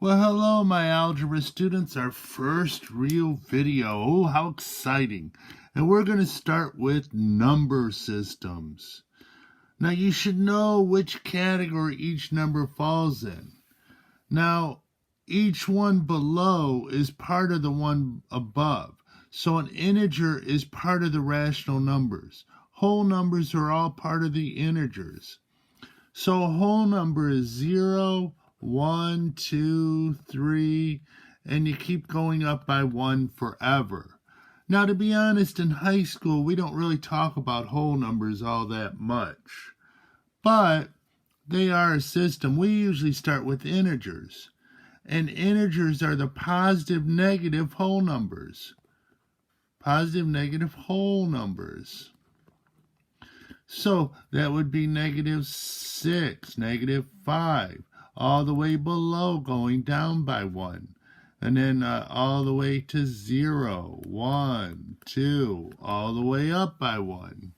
Well, hello, my algebra students. Our first real video. Oh, how exciting. And we're going to start with number systems. Now, you should know which category each number falls in. Now, each one below is part of the one above. So an integer is part of the rational numbers. Whole numbers are all part of the integers. So a whole number is 0, 1, 2, 3, and you keep going up by 1 forever. Now, to be honest, in high school, we don't really talk about whole numbers all that much. But they are a system. We usually start with integers. And integers are the positive, negative whole numbers. Positive, negative whole numbers. So that would be -6, -5, all the way below going down by 1. And then all the way to 0, 1, 2, all the way up by 1.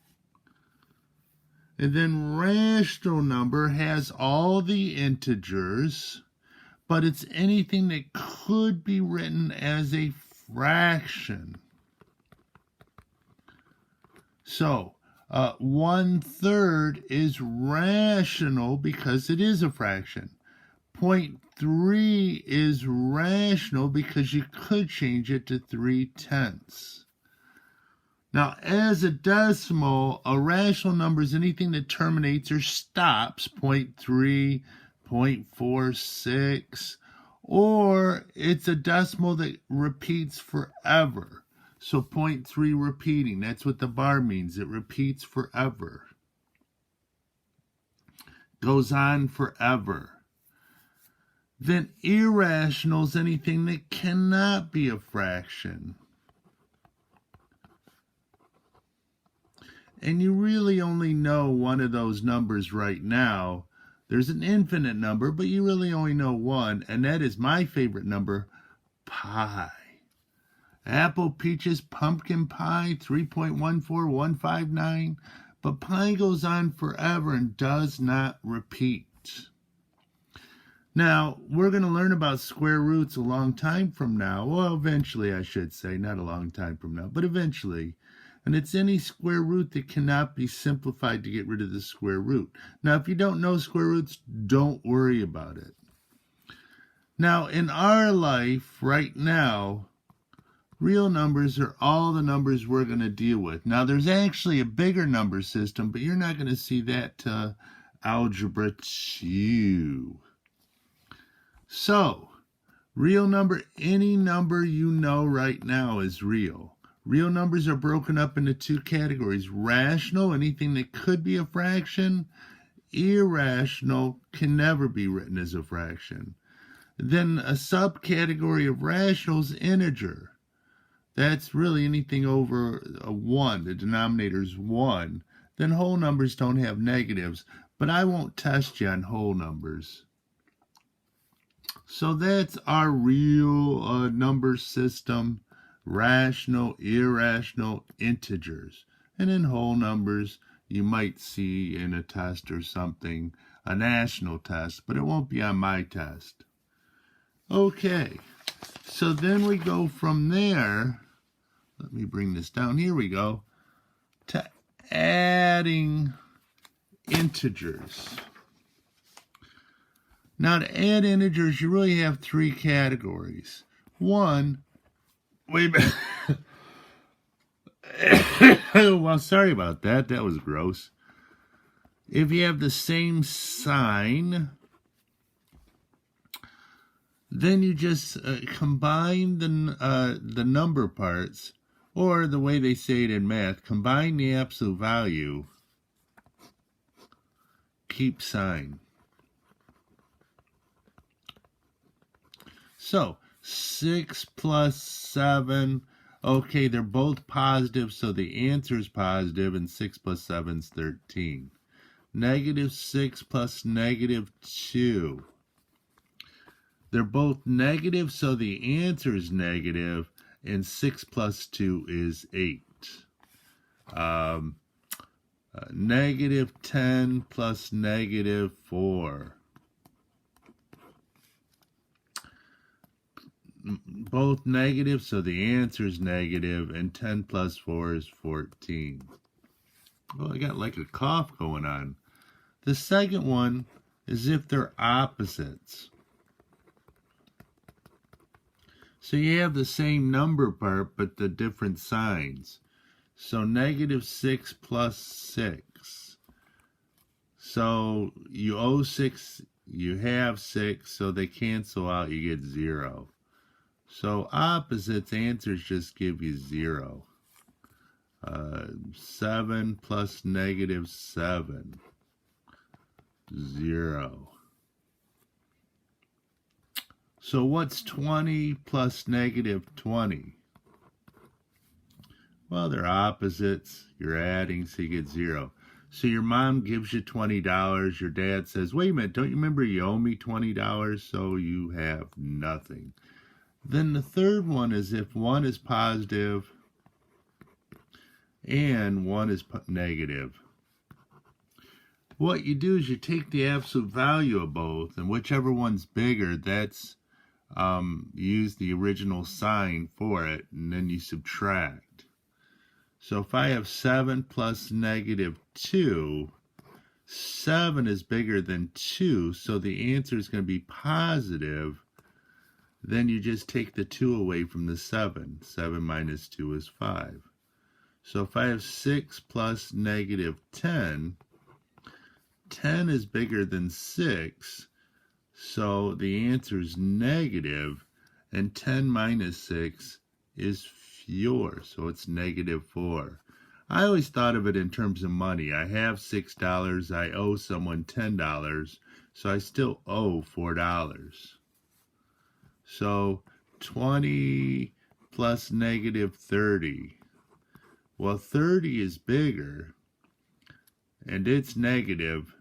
And then rational number has all the integers, but it's anything that could be written as a fraction. So 1/3 is rational because it is a fraction. 0.3 is rational because you could change it to 3/10. Now, as a decimal, a rational number is anything that terminates or stops 0.3, 0.46, or it's a decimal that repeats forever. So 0.3 repeating, that's what the bar means. It repeats forever. Goes on forever. Then irrational is anything that cannot be a fraction. And you really only know one of those numbers right now. There's an infinite number, but you really only know one, and that is my favorite number, pi. Apple, peaches, pumpkin pie, 3.14159. But pi goes on forever and does not repeat. Now, we're going to learn about square roots a long time from now. Well, eventually, I should say. Not a long time from now, but eventually. And it's any square root that cannot be simplified to get rid of the square root. Now, if you don't know square roots, don't worry about it. Now, in our life right now, real numbers are all the numbers we're going to deal with. Now, there's actually a bigger number system, but you're not going to see that to Algebra 2. So, real number, any number you know right now is real. Real numbers are broken up into two categories. Rational, anything that could be a fraction. Irrational, can never be written as a fraction. Then a subcategory of rational is integer. That's really anything over a 1. The denominator is 1. Then whole numbers don't have negatives. But I won't test you on whole numbers. So that's our real number system. Rational, irrational, integers. And in whole numbers, you might see in a test or something, a national test, but it won't be on my test. Okay, so then we go from there, let me bring this down, here we go, to adding integers. Now to add integers, you really have three categories. One, wait a minute. Well, sorry about that. That was gross. If you have the same sign, then you just combine the number parts, or the way they say it in math, combine the absolute value, keep sign. So 6 plus 7, okay, they're both positive, so the answer is positive, and 6 plus 7 is 13. -6 plus -2. They're both negative, so the answer is negative, and 6 plus 2 is 8. -10 plus -4. both negative, so the answer is negative, and 10 plus 4 is 14. Well, I got like a cough going on. The second one is if they're opposites. So you have the same number part, but the different signs. So negative 6 plus 6. So you owe 6, you have 6, so they cancel out, you get 0. So opposites answers just give you 0. 7 plus negative 7. 0. So what's 20 plus negative 20? Well, they're opposites. You're adding, so you get 0. So your mom gives you $20. Your dad says, wait a minute, don't you remember you owe me $20? So you have nothing. Then the third one is if one is positive and one is negative. What you do is you take the absolute value of both, and whichever one's bigger, that's use the original sign for it, and then you subtract. So if I have 7 plus negative 2, 7 is bigger than 2, so the answer is going to be positive. Then you just take the 2 away from the 7. 7 minus 2 is 5. So if I have 6 plus negative 10, 10 is bigger than 6, so the answer is negative, and 10 minus 6 is 4, so it's negative 4. I always thought of it in terms of money. I have $6, I owe someone $10, so I still owe $4. So 20 plus negative 30. Well, 30 is bigger, and it's negative,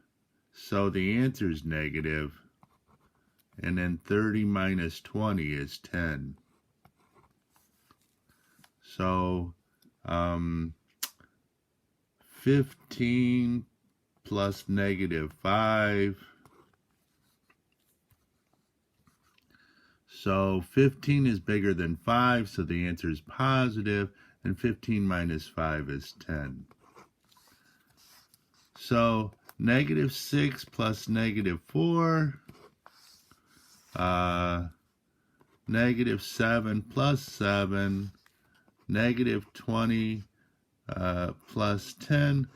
so the answer is negative. And then 30 minus 20 is 10. So 15 plus negative 5. So 15 is bigger than 5, so the answer is positive, and 15 minus 5 is 10. So negative 6 plus negative 4, negative 7 plus 7, negative 20 plus 10.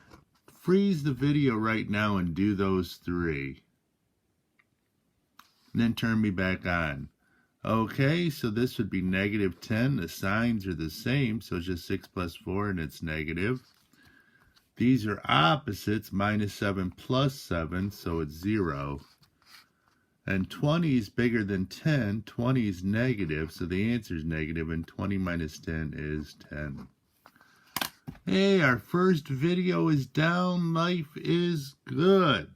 Freeze the video right now and do those 3. And then turn me back on. Okay, so this would be negative 10. The signs are the same, so it's just 6 plus 4 and it's negative. These are opposites, minus 7 plus 7, so it's 0. And 20 is bigger than 10. 20 is negative, so the answer is negative, and 20 minus 10 is 10. Hey, our first video is down. Life is good.